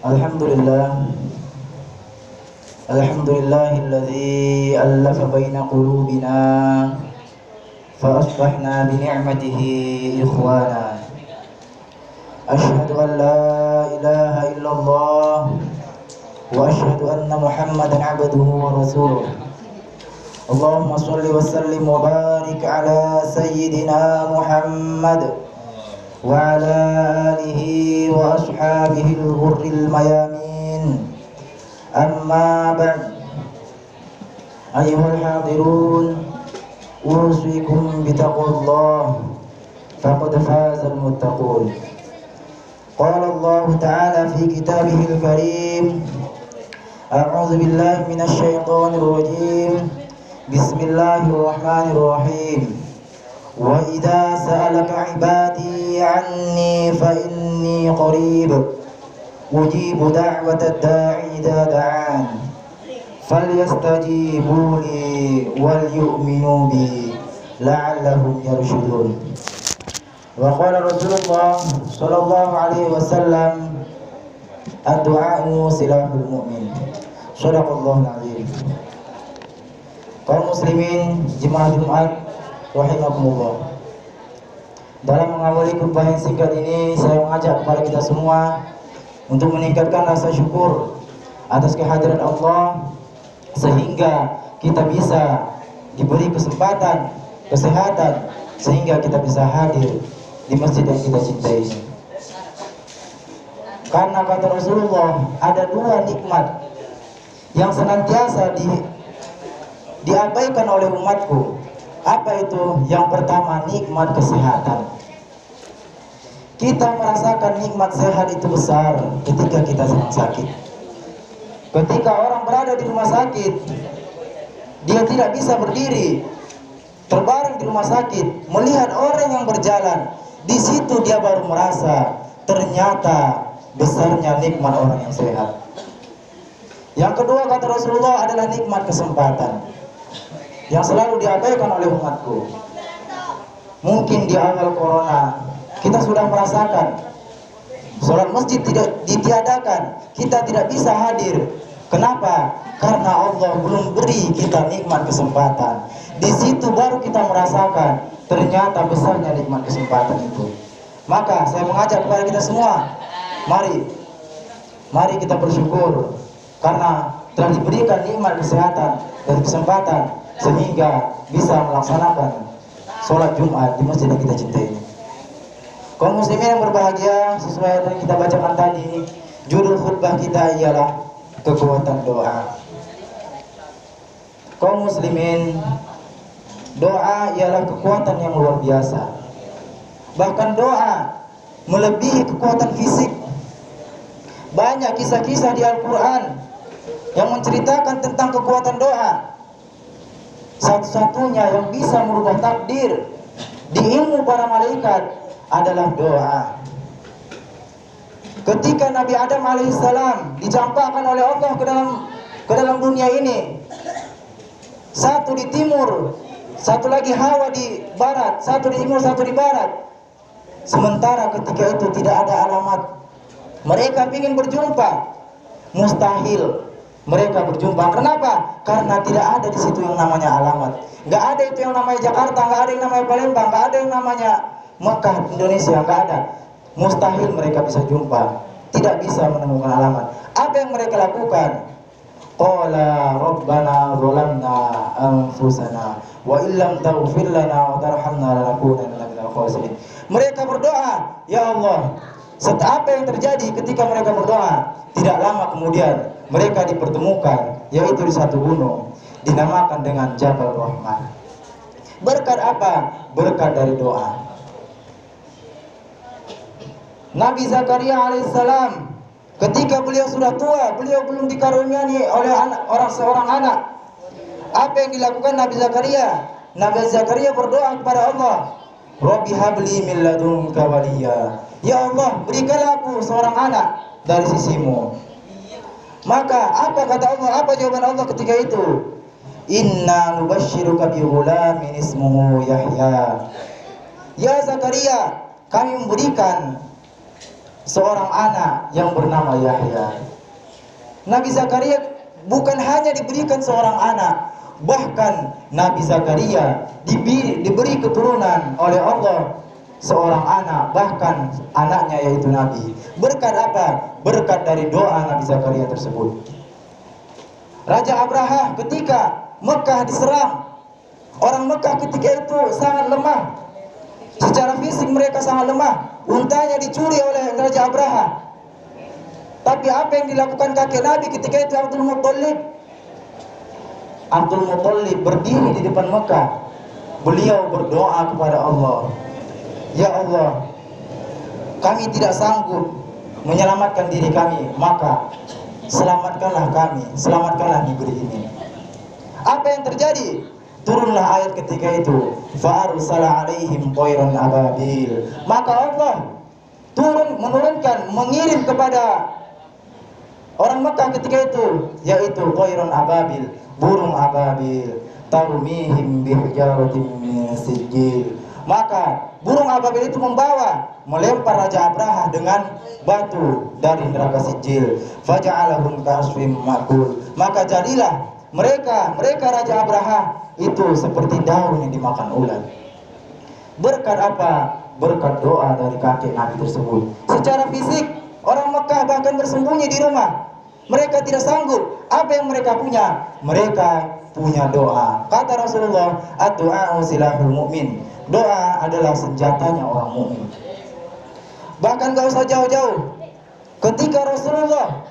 Alhamdulillah. Alhamdulillahilladzi allafa baina qulubina fa asbahna bi ni'matihi ikhwana. Asyhadu an la ilaha illallah wa asyhadu anna Muhammadan 'abduhu wa rasuluh. Allahumma shalli wa sallim wa barik ala sayyidina Muhammad wa ala alihi wa ashabihi al-ghurril mayamin. Amma ba'd. Ayyuhal hadirun, usikum bitaqwallah faqad fazal muttaqun. Qala Allah Ta'ala fi kitabihil karim, a'udzu billahi minasy syaithanir rajim. Bismillahirrahmanirrahim. Wa idza sa'alaka 'ibadi 'anni fa inni qarib ujibu da'watad da'i idza da'an falyastajibu li wal yu'minu bi la'allahum yarshudun. Wa qala Rasulullah sallallahu alaihi wasallam, ad-du'a'u silahul mu'min. Shadaqallahul azim. Kaum muslimin jemaah Jumat rahimakumullah. Dalam mengawali khutbah yang singkat ini, saya mengajak kepada kita semua untuk meningkatkan rasa syukur atas kehadiran Allah, sehingga kita bisa diberi kesempatan, kesehatan, sehingga kita bisa hadir di masjid yang kita cintai ini. Karena kata Rasulullah, ada dua nikmat yang senantiasa diabaikan oleh umatku. Apa itu? Yang pertama, nikmat kesehatan. Kita merasakan nikmat sehat itu besar ketika kita sedang sakit. Ketika orang berada di rumah sakit, dia tidak bisa berdiri, terbaring di rumah sakit, melihat orang yang berjalan, di situ dia baru merasa ternyata besarnya nikmat orang yang sehat. Yang kedua, kata Rasulullah, adalah nikmat kesempatan yang selalu diabaikan oleh umatku. Mungkin di awal corona kita sudah merasakan sholat masjid tidak ditiadakan, kita tidak bisa hadir. Kenapa? Karena Allah belum beri kita nikmat kesempatan. Di situ baru kita merasakan ternyata besarnya nikmat kesempatan itu. Maka saya mengajak kepada kita semua, mari kita bersyukur karena telah diberikan nikmat kesehatan dan kesempatan sehingga bisa melaksanakan sholat Jumat di masjid yang kita cintai ini. Kaum muslimin yang berbahagia, sesuai yang kita bacakan tadi, judul khutbah kita ialah kekuatan doa. Kaum muslimin, doa ialah kekuatan yang luar biasa. Bahkan doa melebihi kekuatan fisik. Banyak kisah-kisah di Al-Quran yang menceritakan tentang kekuatan doa. Satu-satunya yang bisa merubah takdir di ilmu para malaikat adalah doa. Ketika Nabi Adam alaihissalam dicampakkan oleh Allah ke dalam dunia ini, satu di timur, satu lagi Hawa di barat, satu di timur, satu di barat. Sementara ketika itu tidak ada alamat. Mereka ingin berjumpa, mustahil mereka berjumpa. Kenapa? Karena tidak ada di situ yang namanya alamat. Gak ada itu yang namanya Jakarta, gak ada yang namanya Palembang, gak ada yang namanya Mekah, Indonesia, gak ada. Mustahil mereka bisa jumpa, tidak bisa menemukan alamat. Apa yang mereka lakukan? Qala rabbana zalamna anfusana wa illam taghfir lana wa tarhamna lanakunanna minal khasirin. Mereka berdoa, ya Allah. Apa yang terjadi ketika mereka berdoa? Tidak lama kemudian mereka dipertemukan, yaitu di satu gunung dinamakan dengan Jabal Rahmah. Berkat apa? Berkat dari doa. Nabi Zakaria alaihissalam, ketika beliau sudah tua, beliau belum dikaruniai oleh seorang anak. Apa yang dilakukan Nabi Zakaria? Nabi Zakaria berdoa kepada Allah, Rabbi habli min ladunka waliya. Ya Allah, berikanlah aku seorang anak dari sisimu. Maka apa kata Allah? Apa jawaban Allah ketika itu? Inna nubashshiruka bi ghulamin ismuhu Yahya. Ya Zakaria, kami memberikan seorang anak yang bernama Yahya. Nabi Zakaria bukan hanya diberikan seorang anak, bahkan Nabi Zakaria diberi keturunan oleh Allah seorang anak, bahkan anaknya yaitu Nabi. Berkat apa? Berkat dari doa Nabi Zakaria tersebut. Raja Abraha ketika Mekah diserang, orang Mekah ketika itu sangat lemah. Secara fisik mereka sangat lemah. Untanya dicuri oleh Raja Abraha. Tapi apa yang dilakukan kakek Nabi ketika itu? Abdul Muttalib berdiri di depan Mekah. Beliau berdoa kepada Allah, ya Allah, kami tidak sanggup menyelamatkan diri kami, maka selamatkanlah kami, selamatkanlah negeri ini. Apa yang terjadi? Turunlah ayat ketika itu, fa'arsala alaihim tayran ababil. Maka Allah mengirim kepada orang Mekah ketika itu, yaitu tayran ababil, burung ababil, tarmihim bihijaratin min sijil. Maka burung ababil itu melempar Raja Abraha dengan batu dari neraka Sijil. Faja'alahum ka'asfim ma'kul. Maka jadilah mereka Raja Abraha itu seperti daun yang dimakan ulat. Berkat apa? Berkat doa dari kakek Nabi tersebut. Secara fisik orang Mekah bahkan bersembunyi di rumah. Mereka tidak sanggup. Apa yang mereka punya? Mereka punya doa. Kata Rasulullah, ad-du'a'u silahul mu'min. Doa adalah senjatanya orang mukmin. Bahkan gak usah jauh-jauh. Ketika Rasulullah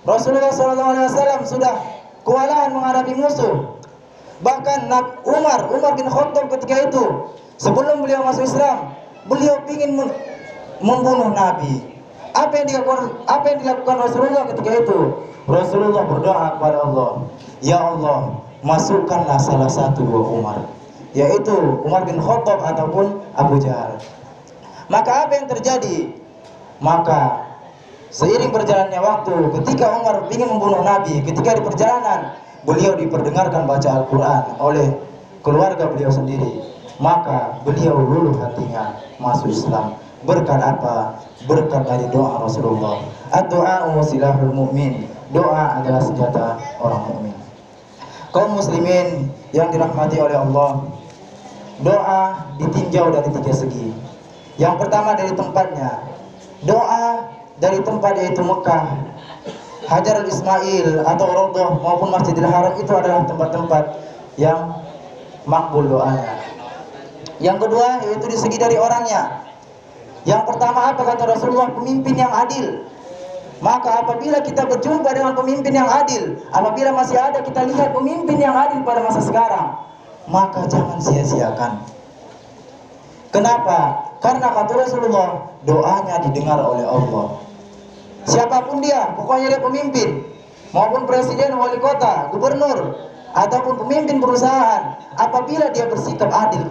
SAW sudah kewalahan menghadapi musuh, bahkan Umar bin Khattab ketika itu, sebelum beliau masuk Islam, beliau ingin membunuh Nabi. Apa yang dilakukan Rasulullah ketika itu? Rasulullah berdoa kepada Allah, ya Allah, masukkanlah salah satu dua Umar, yaitu Umar bin Khattab ataupun Abu Jahal. Maka apa yang terjadi? Maka seiring berjalannya waktu, ketika Umar ingin membunuh Nabi, ketika di perjalanan beliau diperdengarkan baca Al-Quran oleh keluarga beliau sendiri, maka beliau luluh hatinya masuk Islam. Berkat apa? Berkat dari doa Rasulullah. Ad-du'a'u silahul mu'min. Doa adalah senjata orang mukmin. Kaum muslimin yang dirahmati oleh Allah, doa ditinjau dari tiga segi. Yang pertama dari tempatnya. Doa dari tempat yaitu Mekah, Hajarul Ismail atau Raudhah maupun Masjidil Haram itu adalah tempat-tempat yang makbul doanya. Yang kedua yaitu di segi dari orangnya. Yang pertama apa kata Rasulullah? Pemimpin yang adil. Maka apabila kita berjumpa dengan pemimpin yang adil, apabila masih ada kita lihat pemimpin yang adil pada masa sekarang, maka jangan sia-siakan. Kenapa? Karena kata Rasulullah, doanya didengar oleh Allah. Siapapun dia, pokoknya dia pemimpin, maupun presiden, wali kota, gubernur, ataupun pemimpin perusahaan, apabila dia bersikap adil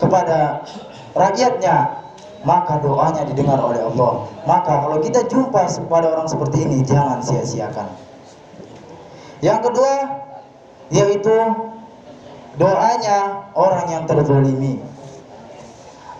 kepada rakyatnya, maka doanya didengar oleh Allah. Maka kalau kita jumpa kepada orang seperti ini, jangan sia-siakan. Yang kedua yaitu doanya orang yang terzalimi.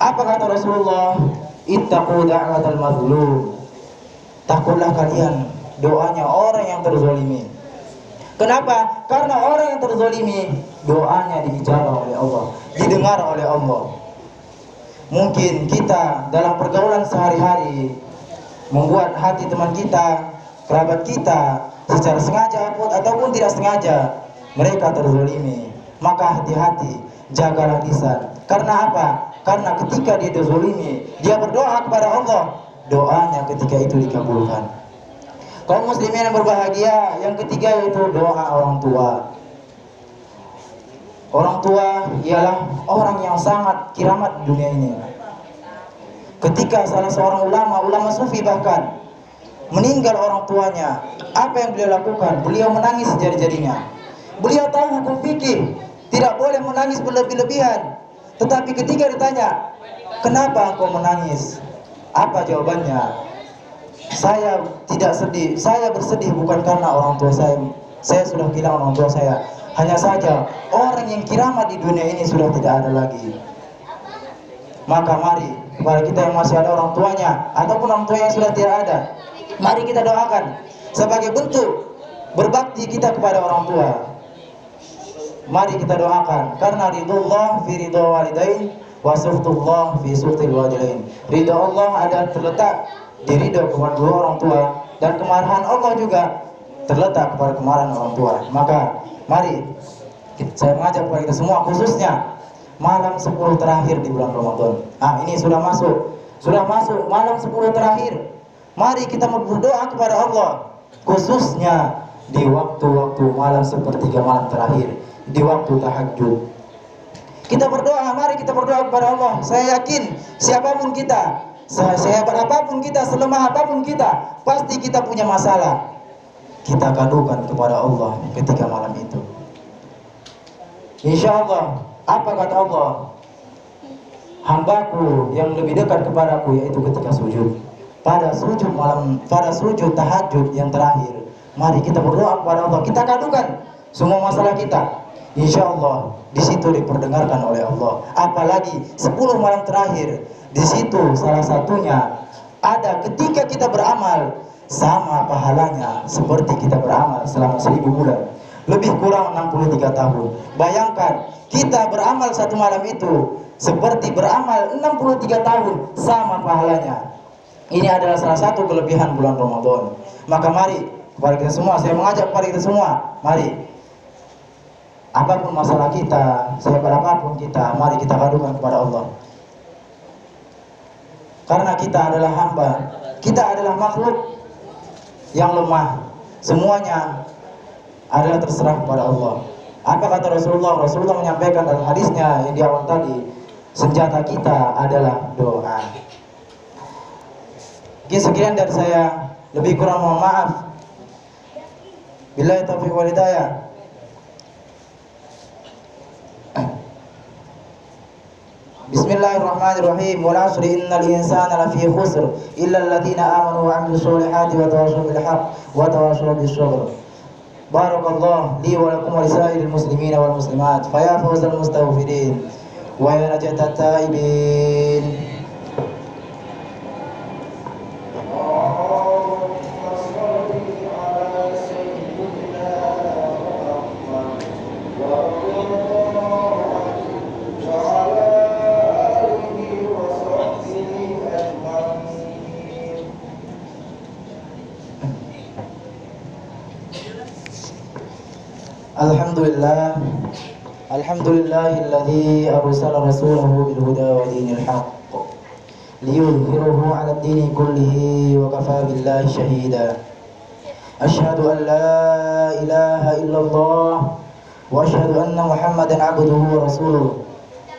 Apa kata Rasulullah? Ittaqu da'watal mazlum. Takutlah kalian doanya orang yang terzalimi. Kenapa? Karena orang yang terzalimi doanya diijabah oleh Allah, didengar oleh Allah. Mungkin kita dalam pergaulan sehari-hari membuat hati teman kita, kerabat kita, secara sengaja ataupun tidak sengaja mereka terzalimi. Maka hati-hati, jagalah lisan. Karena apa? Karena ketika dia terzalimi, dia berdoa kepada Allah, doanya ketika itu dikabulkan. Kaum muslimin yang berbahagia, yang ketiga yaitu doa orang tua. Orang tua ialah orang yang sangat kiramat di dunia ini. Ketika salah seorang ulama sufi bahkan meninggal orang tuanya, apa yang beliau lakukan? Beliau menangis sejadi-jadinya. Beliau tahu hukum fikih, tidak boleh menangis berlebih-lebihan. Tetapi ketika ditanya, kenapa engkau menangis? Apa jawabannya? Saya tidak sedih, saya bersedih bukan karena orang tua saya sudah kehilangan orang tua saya. Hanya saja orang yang kiramat di dunia ini sudah tidak ada lagi. Maka mari kepada kita yang masih ada orang tuanya ataupun orang tua yang sudah tidak ada, mari kita doakan sebagai bentuk berbakti kita kepada orang tua. Mari kita doakan, karena ridullah fi ridha walidain wa sukhtullah fi sukhtil walidain. Ridha Allah ada terletak di ridha kepada dua orang tua, dan kemarahan Allah juga terletak kepada kemarahan orang tua. Maka mari saya mengajak kepada kita semua, khususnya malam 10 terakhir di bulan Ramadan. Ini sudah masuk malam 10 terakhir. Mari kita berdoa kepada Allah, khususnya di waktu-waktu malam sepertiga malam terakhir, di waktu tahajud. Kita berdoa, mari kita berdoa kepada Allah. Saya yakin siapapun kita, sehebat apapun kita, selemah apapun kita, pasti kita punya masalah. Kita kadukan kepada Allah ketika malam itu. Insya Allah, apa kata Allah? Hambaku yang lebih dekat kepadaku yaitu ketika sujud. Pada sujud tahajud yang terakhir, mari kita berdoa kepada Allah. Kita kadukan semua masalah kita. Insya Allah di situ diperdengarkan oleh Allah. Apalagi 10 malam terakhir, di situ salah satunya ada ketika kita beramal sama pahalanya seperti kita beramal selama 1000 bulan, lebih kurang 63 tahun. Bayangkan kita beramal satu malam itu seperti beramal 63 tahun, sama pahalanya. Ini adalah salah satu kelebihan bulan Ramadan. Maka mari kepada kita semua, saya mengajak kepada kita semua, mari apapun masalah kita, sehebat apapun kita, mari kita kadukan kepada Allah. Karena kita adalah hamba, kita adalah makhluk yang lemah. Semuanya adalah terserah kepada Allah. Apa kata Rasulullah? Rasulullah menyampaikan dalam hadisnya yang di awal tadi, senjata kita adalah doa. Sekian dari saya, lebih kurang mohon maaf. Billahi taufiq wal hidayah. Bismillahirrahmanirrahim. Wal 'asri innal insana lafi khusr illa alladziina aamanu wa 'amilus solihati wa tawassaw bil haqq wa tawassaw bis sabr. Barakallahu li wa lakum wa lisa'iril muslimina wal muslimat. Fa ya fawzal mustaghfirin wa ya najatat taibin. Alhamdulillahilladzi arsala rasulahu bil huda wa dinil haqq liyudhhirahu 'ala ad-dini kullihi wa kafaa billahi shahida. Asyhadu an la ilaha illallah wa asyhadu anna Muhammadan 'abduhu wa rasuluh.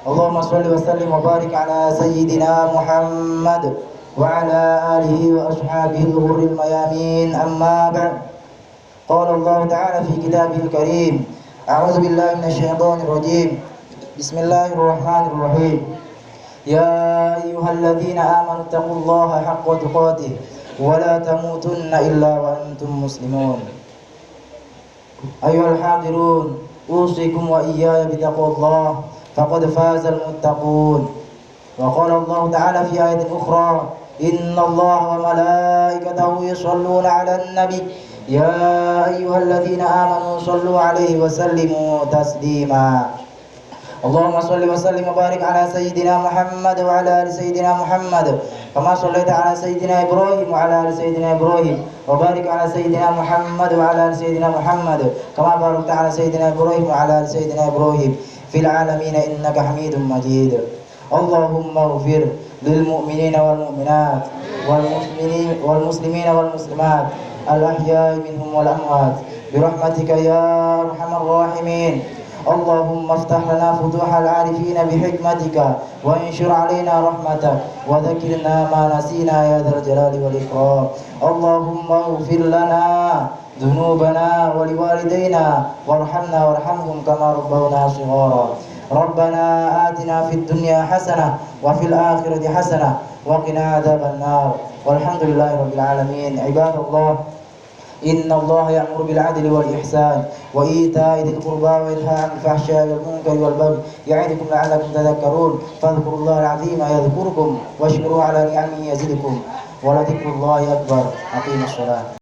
Allahumma shalli wa sallim wa barik 'ala sayyidina Muhammad wa 'ala alihi wa ashabihi al-ghurril mayamin. Amma ba'd. Qala Allah ta'ala fi kitabihil karim. A'udzu billahi minasyaitonir rajim. Bismillahirrahmanirrahim. Ya ayyuhalladzina amanu taqullaha haqqa tuqatih wa la tamutunna illa wa antum muslimun. Ayyuhal hadirun, usikum wa iyaya bitaqwallah faqad fazal muttaqun. Wa qala Allah ta'ala fi ayatin ukhra, innallaha wa malaikatahu yusholluna 'alan nabi ya ayyuhalladzina amanu shallu 'alaihi wa sallimu taslima. Allahumma shalli wa sallim wa barik 'ala sayyidina Muhammad wa 'ala ali sayyidina Muhammad kama shallaita 'ala sayyidina Ibrahim wa 'ala ali sayyidina Ibrahim wa barik 'ala sayyidina Muhammad wa 'ala ali sayyidina Muhammad kama barakta 'ala sayyidina Ibrahim wa 'ala ali sayyidina Ibrahim fil 'alamin innaka Hamidum Majid. Allahumma ighfir lil mu'minina wal mu'minat wal muslimina wal muslimat al-ahya'i minhum wal amwat birahmatika ya arhamar rahimin. Allahumma aftah lana futuhal arifina bihikmatika wa inshur alaina rahmatak wa dhakkirna ma nasina ya dzal jalali wal ikram. Allahumma ighfir lana dhunubana wa liwalidayna warhamna warhamhum kama rabbawna shighara. Rabbana atina fid dunya hasanah wa fil akhirati hasanah wa qina adzaban nar. Walhamdulillahi rabbil alamin. Ibadallah, Inna Allah ya'muru bil 'adli wal ihsan wa ita'i dzil qurba wa yanha 'anil fahsya'i wal munkari wal baghi ya'idukum la'allakum tadhakkarun. Fadhkurullaha al-'azima yadhkurkum washkuru 'ala ni'amihi yazidkum wa la dzikrullahi akbar. Aqimus shalah.